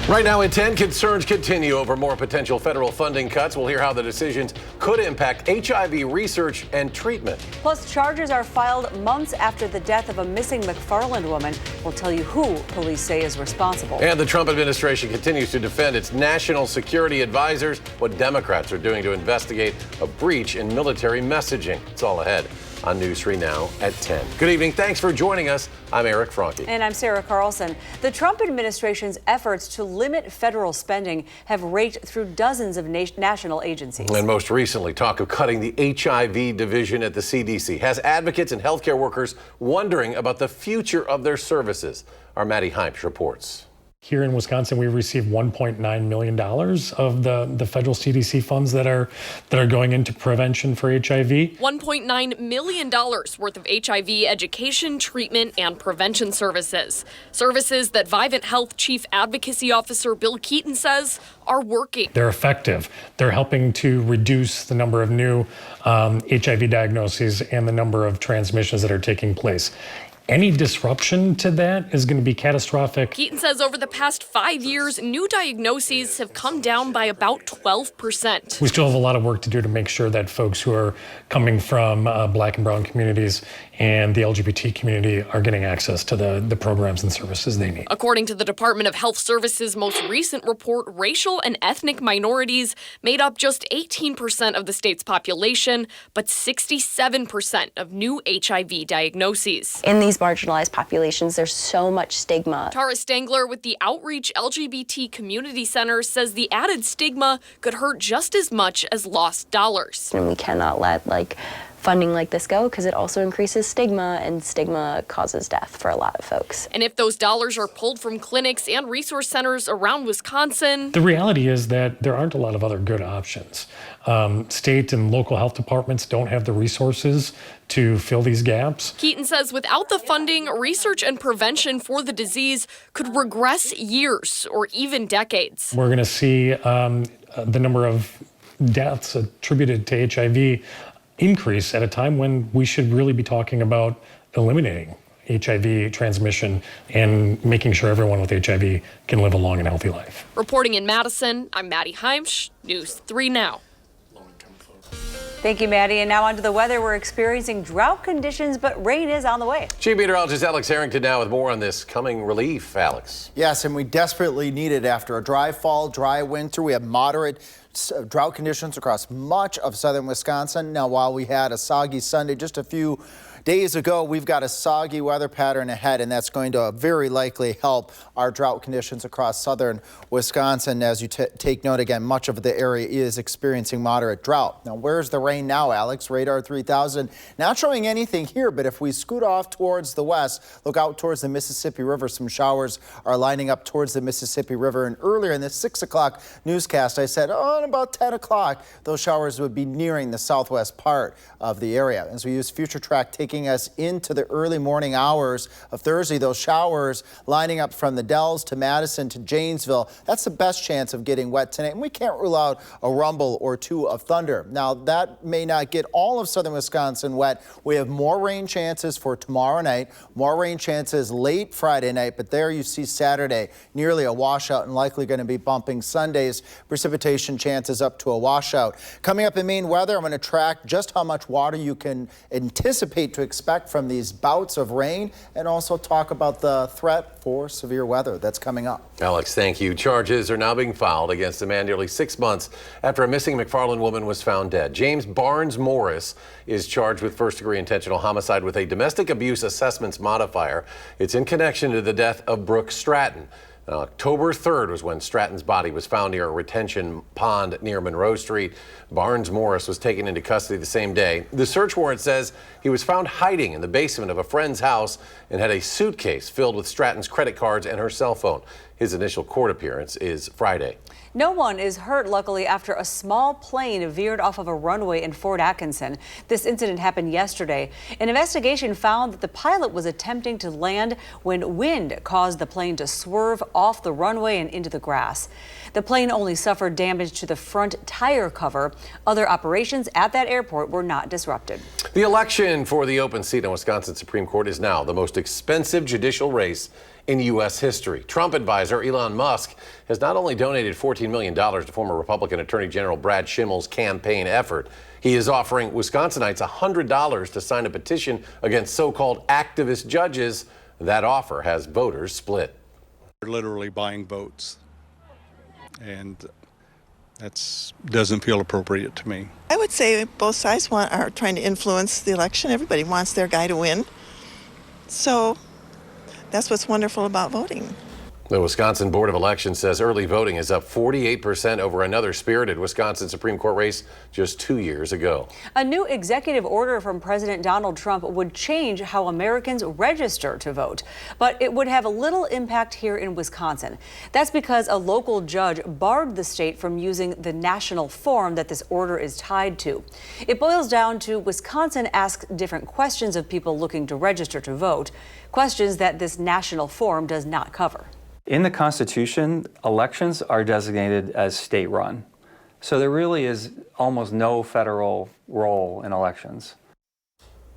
Right now at 10, concerns continue over more potential federal funding cuts. We'll hear how the decisions could impact HIV research and treatment. Plus, charges are filed months after the death of a missing McFarland woman. We'll tell you who police say is responsible. And the Trump administration continues to defend its national security advisors, what Democrats are doing to investigate a breach in military messaging. It's all ahead on News 3 Now at 10. Good evening. Thanks for joining us. I'm Eric Franke. And I'm Sarah Carlson. The Trump administration's efforts to limit federal spending have raked through dozens of national agencies. And most recently, talk of cutting the HIV division at the CDC has advocates and healthcare workers wondering about the future of their services. Our Maddie Heimsch reports. Here in Wisconsin, we received $1.9 million of the federal CDC funds that are going into prevention for HIV. $1.9 million worth of HIV education, treatment, and prevention services. Services that Vivint Health Chief Advocacy Officer Bill Keaton says are working. They're effective. They're helping to reduce the number of new HIV diagnoses and the number of transmissions that are taking place. Any disruption to that is going to be catastrophic. Keaton says over the past 5 years, new diagnoses have come down by about 12%. We still have a lot of work to do to make sure that folks who are coming from Black and brown communities and the LGBT community are getting access to the programs and services they need. According to the Department of Health Services' most recent report, racial and ethnic minorities made up just 18% of the state's population, but 67% of new HIV diagnoses. In these marginalized populations, there's so much stigma. Tara Stangler with the Outreach LGBT Community Center says the added stigma could hurt just as much as lost dollars. And we cannot let funding like this go because it also increases stigma, and stigma causes death for a lot of folks. And if those dollars are pulled from clinics and resource centers around Wisconsin, the reality is that there aren't a lot of other good options. State and local health departments don't have the resources to fill these gaps. Keaton says without the funding, research and prevention for the disease could regress years or even decades. We're going to see the number of deaths attributed to HIV increase at a time when we should really be talking about eliminating HIV transmission and making sure everyone with HIV can live a long and healthy life. Reporting in Madison, I'm Maddie Heimsch, News 3 Now. Thank you, Maddie. And now on to the weather. We're experiencing drought conditions, but rain is on the way. Chief Meteorologist Alex Harrington now with more on this coming relief. Alex. Yes, and we desperately need it after a dry fall, dry winter. We have moderate drought conditions across much of southern Wisconsin. Now, while we had a soggy Sunday just a few days ago, we've got a soggy weather pattern ahead, and that's going to very likely help our drought conditions across southern Wisconsin. As you take note, again, much of the area is experiencing moderate drought. Now, where's the rain now, Alex? Radar 3000 not showing anything here, but if we scoot off towards the west, look out towards the Mississippi River. Some showers are lining up towards the Mississippi River, and earlier in the 6 o'clock newscast, I said, at about 10 o'clock, those showers would be nearing the southwest part of the area. As we use Future Track taking us into the early morning hours of Thursday, those showers lining up from the Dells to Madison to Janesville, that's the best chance of getting wet tonight. And we can't rule out a rumble or two of thunder. Now, that may not get all of southern Wisconsin wet. We have more rain chances for tomorrow night, more rain chances late Friday night, but there you see Saturday, nearly a washout and likely going to be bumping Sunday's precipitation chances up to a washout. Coming up in Maine weather, I'm going to track just how much water you can anticipate to expect from these bouts of rain, and also talk about the threat for severe weather that's coming up. Alex, thank you. Charges are now being filed against a man nearly 6 months after a missing McFarland woman was found dead. James Barnes Morris is charged with first-degree intentional homicide with a domestic abuse assessments modifier. It's in connection to the death of Brooke Stratton. October 3rd was when Stratton's body was found near a retention pond near Monroe Street. Barnes Morris was taken into custody the same day. The search warrant says he was found hiding in the basement of a friend's house and had a suitcase filled with Stratton's credit cards and her cell phone. His initial court appearance is Friday. No one is hurt, luckily, after a small plane veered off of a runway in Fort Atkinson. This incident happened yesterday. An investigation found that the pilot was attempting to land when wind caused the plane to swerve off the runway and into the grass. The plane only suffered damage to the front tire cover. Other operations at that airport were not disrupted. The election for the open seat on Wisconsin Supreme Court is now the most expensive judicial race in U.S. history. Trump advisor Elon Musk has not only donated $14 million to former Republican Attorney General Brad Schimmel's campaign effort, he is offering Wisconsinites $100 to sign a petition against so-called activist judges. That offer has voters split. They're literally buying votes, and that doesn't feel appropriate to me. I would say both sides are trying to influence the election. Everybody wants their guy to win. So that's what's wonderful about voting. The Wisconsin Board of Elections says early voting is up 48% over another spirited Wisconsin Supreme Court race just 2 years ago. A new executive order from President Donald Trump would change how Americans register to vote, but it would have a little impact here in Wisconsin. That's because a local judge barred the state from using the national form that this order is tied to. It boils down to Wisconsin asks different questions of people looking to register to vote, questions that this national form does not cover. In the Constitution, elections are designated as state-run. So there really is almost no federal role in elections.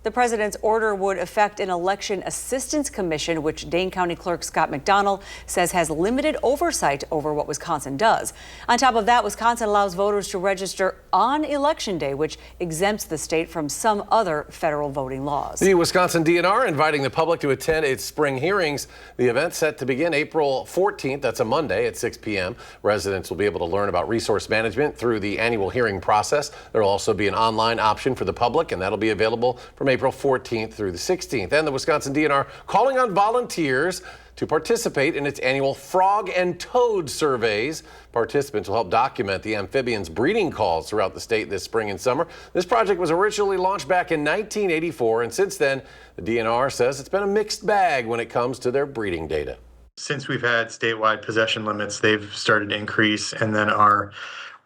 The president's order would affect an election assistance commission, which Dane County Clerk Scott McDonald says has limited oversight over what Wisconsin does. On top of that, Wisconsin allows voters to register on Election Day, which exempts the state from some other federal voting laws. The Wisconsin DNR inviting the public to attend its spring hearings. The event set to begin April 14th. That's a Monday at 6 p.m. Residents will be able to learn about resource management through the annual hearing process. There will also be an online option for the public, and that'll be available from April 14th through the 16th. And the Wisconsin DNR calling on volunteers to participate in its annual frog and toad surveys. Participants will help document the amphibians' breeding calls throughout the state this spring and summer. This project was originally launched back in 1984, and since then, the DNR says it's been a mixed bag when it comes to their breeding data. Since we've had statewide possession limits, they've started to increase, and then our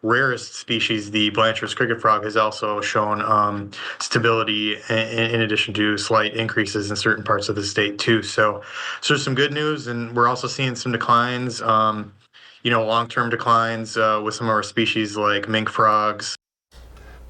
rarest species, the Blanchard's cricket frog, has also shown stability in addition to slight increases in certain parts of the state too. So there's some good news, and we're also seeing some declines, long-term declines with some of our species like mink frogs.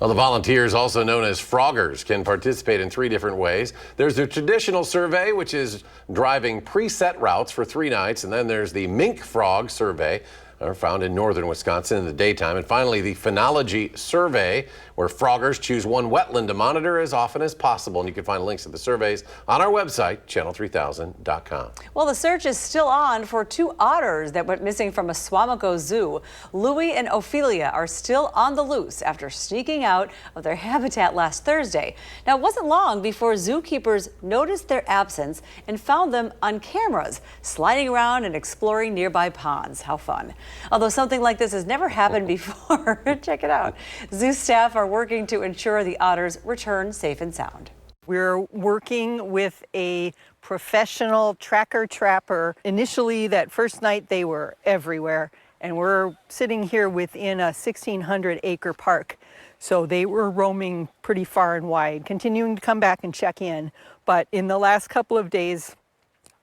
Well, the volunteers, also known as froggers, can participate in 3 different ways. There's the traditional survey, which is driving preset routes for 3 nights, and then there's the mink frog survey, are found in northern Wisconsin in the daytime. And finally, the phenology survey, where froggers choose one wetland to monitor as often as possible. And you can find links to the surveys on our website, channel3000.com. Well, the search is still on for 2 otters that went missing from a Swamico zoo. Louie and Ophelia are still on the loose after sneaking out of their habitat last Thursday. Now, it wasn't long before zookeepers noticed their absence and found them on cameras, sliding around and exploring nearby ponds. How fun. Although something like this has never happened before. Check it out. Zoo staff are working to ensure the otters return safe and sound. We're working with a professional tracker trapper. Initially, that first night, they were everywhere, and we're sitting here within a 1,600-acre park. So they were roaming pretty far and wide, continuing to come back and check in. But in the last couple of days,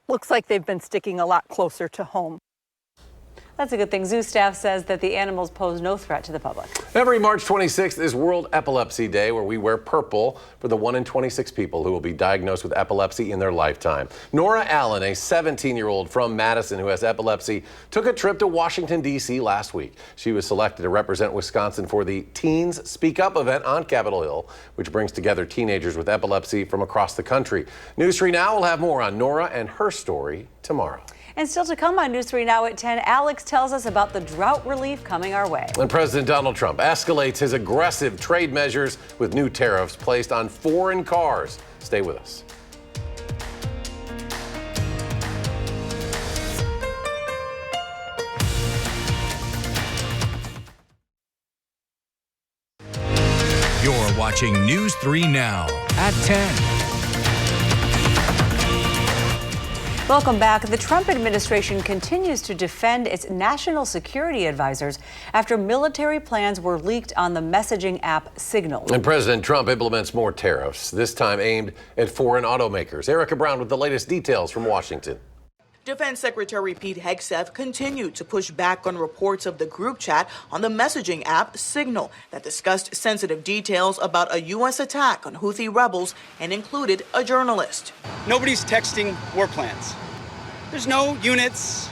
looks like they've been sticking a lot closer to home. That's a good thing. Zoo staff says that the animals pose no threat to the public. Every March 26th is World Epilepsy Day, where we wear purple for the 1 in 26 people who will be diagnosed with epilepsy in their lifetime. Nora Allen, a 17-year-old from Madison who has epilepsy, took a trip to Washington, D.C. last week. She was selected to represent Wisconsin for the Teens Speak Up event on Capitol Hill, which brings together teenagers with epilepsy from across the country. News 3 Now will have more on Nora and her story tomorrow. And still to come on News 3 Now at 10, Alex tells us about the drought relief coming our way. And President Donald Trump escalates his aggressive trade measures with new tariffs placed on foreign cars. Stay with us. You're watching News 3 Now at 10. Welcome back. The Trump administration continues to defend its national security advisors after military plans were leaked on the messaging app Signal. And President Trump implements more tariffs, this time aimed at foreign automakers. Erica Brown with the latest details from Washington. Defense Secretary Pete Hegseth continued to push back on reports of the group chat on the messaging app Signal that discussed sensitive details about a U.S. attack on Houthi rebels and included a journalist. Nobody's texting war plans. There's no units,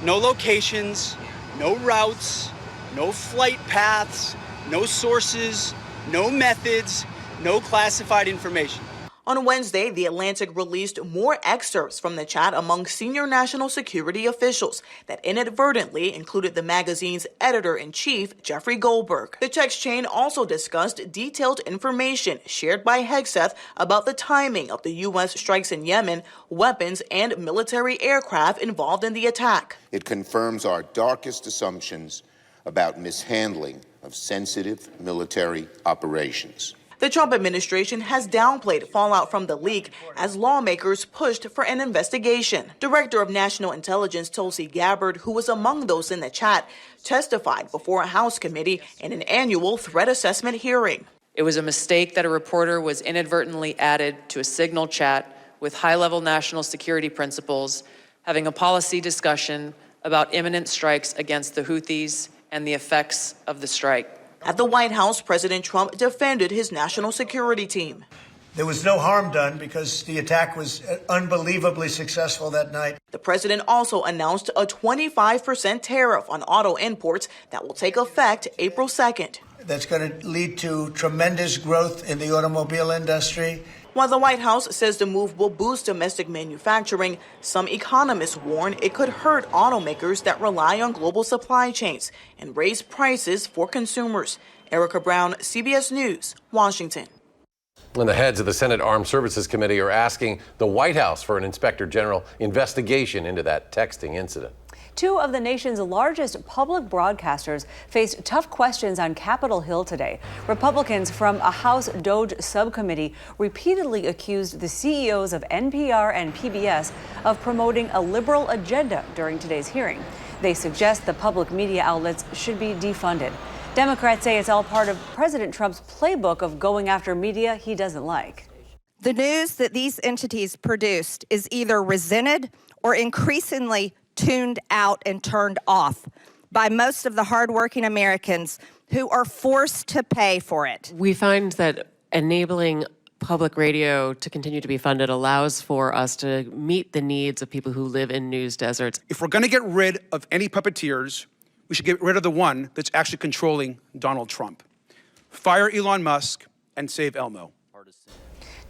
no locations, no routes, no flight paths, no sources, no methods, no classified information. On Wednesday, The Atlantic released more excerpts from the chat among senior national security officials that inadvertently included the magazine's editor-in-chief, Jeffrey Goldberg. The text chain also discussed detailed information shared by Hegseth about the timing of the U.S. strikes in Yemen, weapons, and military aircraft involved in the attack. It confirms our darkest assumptions about mishandling of sensitive military operations. The Trump administration has downplayed fallout from the leak as lawmakers pushed for an investigation. Director of National Intelligence Tulsi Gabbard, who was among those in the chat, testified before a House committee in an annual threat assessment hearing. It was a mistake that a reporter was inadvertently added to a Signal chat with high-level national security principals, having a policy discussion about imminent strikes against the Houthis and the effects of the strike. At the White House, President Trump defended his national security team. There was no harm done because the attack was unbelievably successful that night. The president also announced a 25% tariff on auto imports that will take effect April 2nd. That's going to lead to tremendous growth in the automobile industry. While the White House says the move will boost domestic manufacturing, some economists warn it could hurt automakers that rely on global supply chains and raise prices for consumers. Erica Brown, CBS News, Washington. And the heads of the Senate Armed Services Committee are asking the White House for an inspector general investigation into that texting incident. Two of the nation's largest public broadcasters faced tough questions on Capitol Hill today. Republicans from a House DOJ subcommittee repeatedly accused the CEOs of NPR and PBS of promoting a liberal agenda during today's hearing. They suggest the public media outlets should be defunded. Democrats say it's all part of President Trump's playbook of going after media he doesn't like. The news that these entities produced is either resented or increasingly tuned out and turned off by most of the hardworking Americans who are forced to pay for it. We find that enabling public radio to continue to be funded allows for us to meet the needs of people who live in news deserts. If we're going to get rid of any puppeteers, we should get rid of the one that's actually controlling Donald Trump. Fire Elon Musk and save Elmo.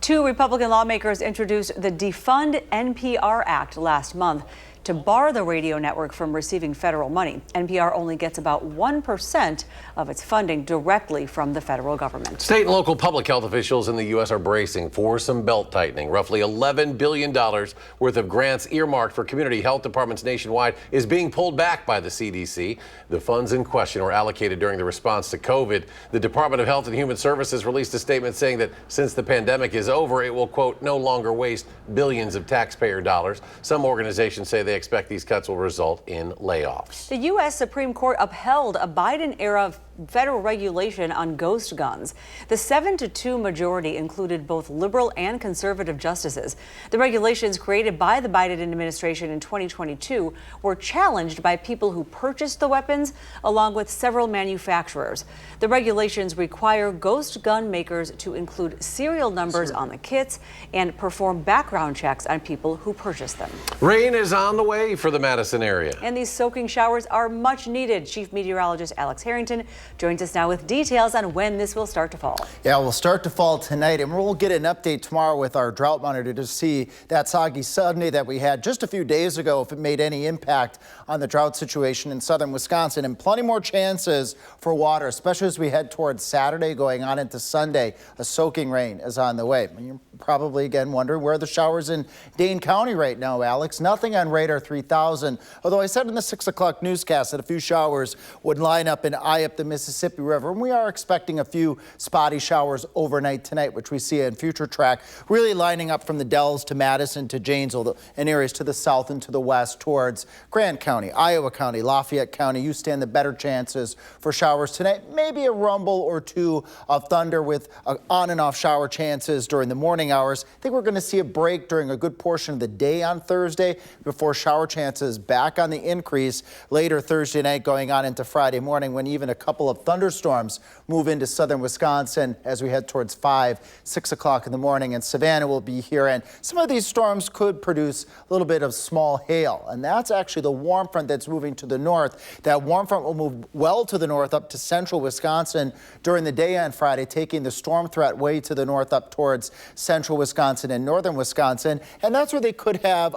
Two Republican lawmakers introduced the Defund NPR Act last month to bar the radio network from receiving federal money. NPR only gets about 1% of its funding directly from the federal government. State and local public health officials in the U.S. are bracing for some belt tightening. Roughly $11 billion worth of grants earmarked for community health departments nationwide is being pulled back by the CDC. The funds in question were allocated during the response to COVID. The Department of Health and Human Services released a statement saying that since the pandemic is over, it will, quote, no longer waste billions of taxpayer dollars. Some organizations say they expect these cuts will result in layoffs. The U.S. Supreme Court upheld a Biden-era federal regulation on ghost guns. The 7-2 majority included both liberal and conservative justices. The regulations created by the Biden administration in 2022 were challenged by people who purchased the weapons, along with several manufacturers. The regulations require ghost gun makers to include serial numbers on the kits and perform background checks on people who purchase them. Rain is on the way for the Madison area. And these soaking showers are much needed. Chief Meteorologist Alex Harrington joins us now with details on when this will start to fall. Yeah, we'll start to fall tonight, and we'll get an update tomorrow with our drought monitor to see that soggy Sunday that we had just a few days ago, if it made any impact on the drought situation in southern Wisconsin, and plenty more chances for water, especially as we head towards Saturday going on into Sunday. A soaking rain is on the way. And you're probably again wondering where are the showers in Dane County right now, Alex. Nothing on radar 3000, although I said in the 6 o'clock newscast that a few showers would line up and eye up the Mississippi River, and we are expecting a few spotty showers overnight tonight, which we see in future track, really lining up from the Dells to Madison to Janesville and areas to the south and to the west towards Grant County, Iowa County, Lafayette County. You stand the better chances for showers tonight. Maybe a rumble or two of thunder with on and off shower chances during the morning hours. I think we're going to see a break during a good portion of the day on Thursday before shower chances back on the increase later Thursday night going on into Friday morning, when even a couple handful of thunderstorms move into southern Wisconsin as we head towards 5, 6 o'clock in the morning. And Savannah will be here. And some of these storms could produce a little bit of small hail. And that's actually the warm front that's moving to the north. That warm front will move well to the north up to central Wisconsin during the day on Friday, taking the storm threat way to the north up towards central Wisconsin and northern Wisconsin. And that's where they could have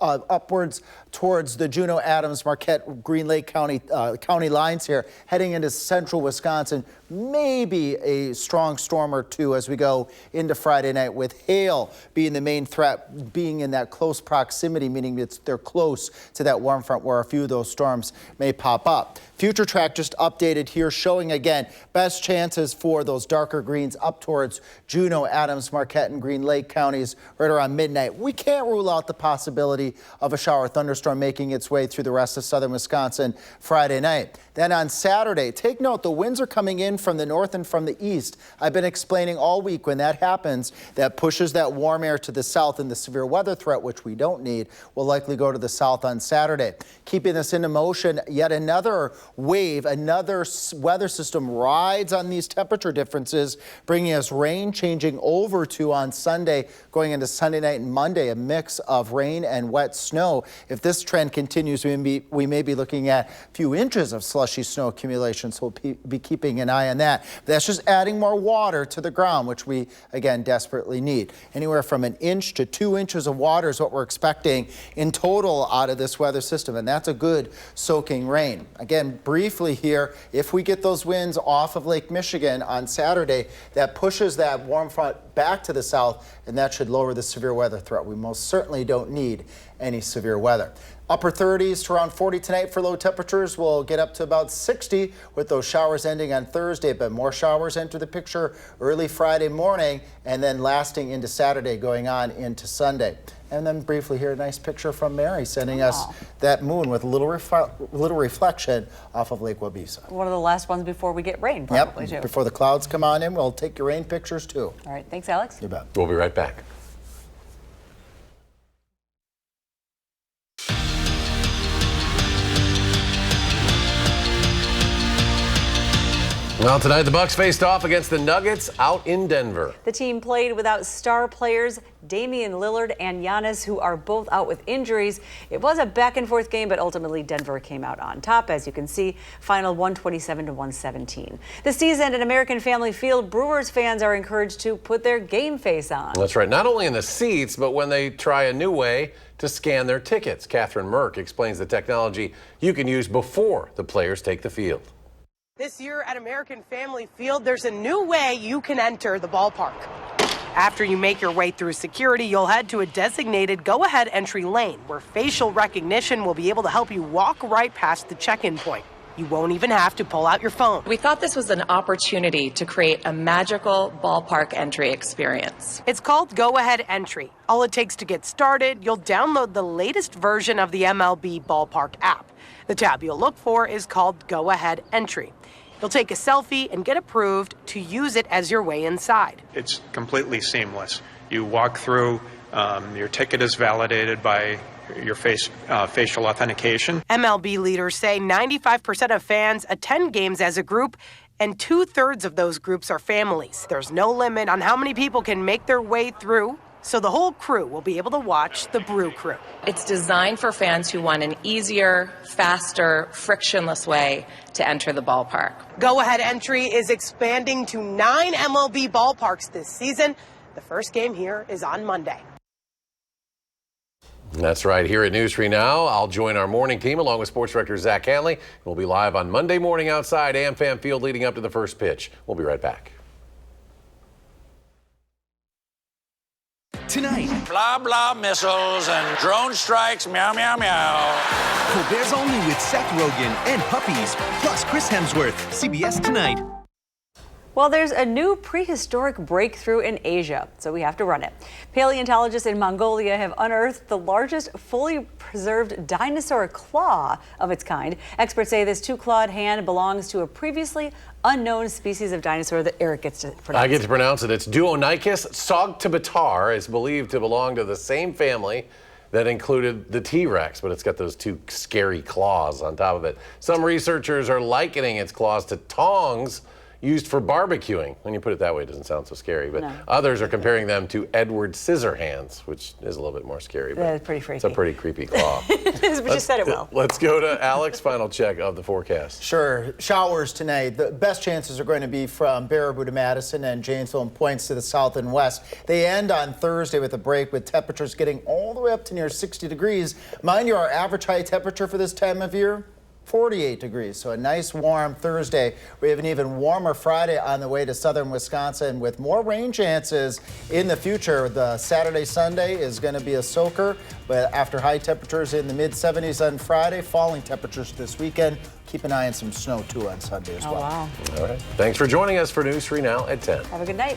upwards towards the Juneau, Adams, Marquette, Green Lake County lines here, heading into central Wisconsin. Maybe a strong storm or two as we go into Friday night, with hail being the main threat, being in that close proximity, meaning they're close to that warm front where a few of those storms may pop up. Future Track just updated here, showing again best chances for those darker greens up towards Juneau, Adams, Marquette, and Green Lake counties right around midnight. We can't rule out the possibility of a shower thunderstorm making its way through the rest of southern Wisconsin Friday night. Then on Saturday, take note, the winds are coming in from the north and from the east. I've been explaining all week when that happens, that pushes that warm air to the south, and the severe weather threat, which we don't need, will likely go to the south on Saturday. Keeping this into motion, yet another wave, another weather system rides on these temperature differences, bringing us rain, changing over to on Sunday, going into Sunday night and Monday, a mix of rain and wet snow. If this trend continues, we may be looking at a few inches of slushy snow accumulation, so we'll be keeping an eye on that. That's just adding more water to the ground, which we, again, desperately need. Anywhere from 1 inch to 2 inches of water is what we're expecting in total out of this weather system, and that's a good soaking rain. Again, briefly here, if we get those winds off of Lake Michigan on Saturday, that pushes that warm front back to the south, and that should lower the severe weather threat. We most certainly don't need any severe weather. Upper 30s to around 40 tonight for low temperatures. We'll get up to about 60 with those showers ending on Thursday, but more showers enter the picture early Friday morning and then lasting into Saturday, going on into Sunday. And then briefly here, a nice picture from Mary sending us that moon with a little reflection off of Lake Wabisa. One of the last ones before we get rain, probably, too. Before the clouds come on in, we'll take your rain pictures too. All right, thanks, Alex. You bet. We'll be right back. Well, tonight the Bucks faced off against the Nuggets out in Denver. The team played without star players Damian Lillard and Giannis, who are both out with injuries. It was a back-and-forth game, but ultimately Denver came out on top. As you can see, final 127-117. This season at American Family Field, Brewers fans are encouraged to put their game face on. That's right. Not only in the seats, but when they try a new way to scan their tickets. Catherine Merck explains the technology you can use before the players take the field. This year at American Family Field, there's a new way you can enter the ballpark. After you make your way through security, you'll head to a designated go-ahead entry lane where facial recognition will be able to help you walk right past the check-in point. You won't even have to pull out your phone. We thought this was an opportunity to create a magical ballpark entry experience. It's called Go-Ahead Entry. All it takes to get started, you'll download the latest version of the MLB Ballpark app. The tab you'll look for is called Go-Ahead Entry. You'll take a selfie and get approved to use it as your way inside. It's completely seamless. You walk through, your ticket is validated by your facial authentication. MLB leaders say 95% of fans attend games as a group, and 2/3 of those groups are families. There's no limit on how many people can make their way through, so the whole crew will be able to watch the Brew Crew. It's designed for fans who want an easier, faster, frictionless way to enter the ballpark. Go-Ahead Entry is expanding to 9 MLB ballparks this season. The first game here is on Monday. That's right. Here at News 3 Now, I'll join our morning team along with sports director Zach Hanley. We'll be live on Monday morning outside AmFam Field leading up to the first pitch. We'll be right back. Tonight, blah, blah, missiles and drone strikes, meow, meow, meow. Colbert's Only with Seth Rogen and puppies, plus Chris Hemsworth. CBS Tonight. Well, there's a new prehistoric breakthrough in Asia, so we have to run it. Paleontologists in Mongolia have unearthed the largest fully preserved dinosaur claw of its kind. Experts say this two-clawed hand belongs to a previously unknown species of dinosaur that Eric gets to pronounce. I get to pronounce it. It's Duonicus saugtibatar, is believed to belong to the same family that included the T-Rex, but it's got those two scary claws on top of it. Some researchers are likening its claws to tongs used for barbecuing. When you put it that way, it doesn't sound so scary. But others are comparing them to Edward Scissorhands, which is a little bit more scary. But That's pretty freaky. It's a pretty creepy claw. We just said it well. Let's go to Alex, final check of the forecast. Sure. Showers tonight. The best chances are going to be from Baraboo to Madison and Janesville and points to the south and west. They end on Thursday with a break with temperatures getting all the way up to near 60 degrees. Mind you, our average high temperature for this time of year, 48 degrees, so a nice warm Thursday. We have an even warmer Friday on the way to southern Wisconsin with more rain chances in the future. The Saturday, Sunday is going to be a soaker, but after high temperatures in the mid-70s on Friday, falling temperatures this weekend. Keep an eye on some snow too on Sunday as well. Wow. All right. Thanks for joining us for News 3 Now at 10. Have a good night.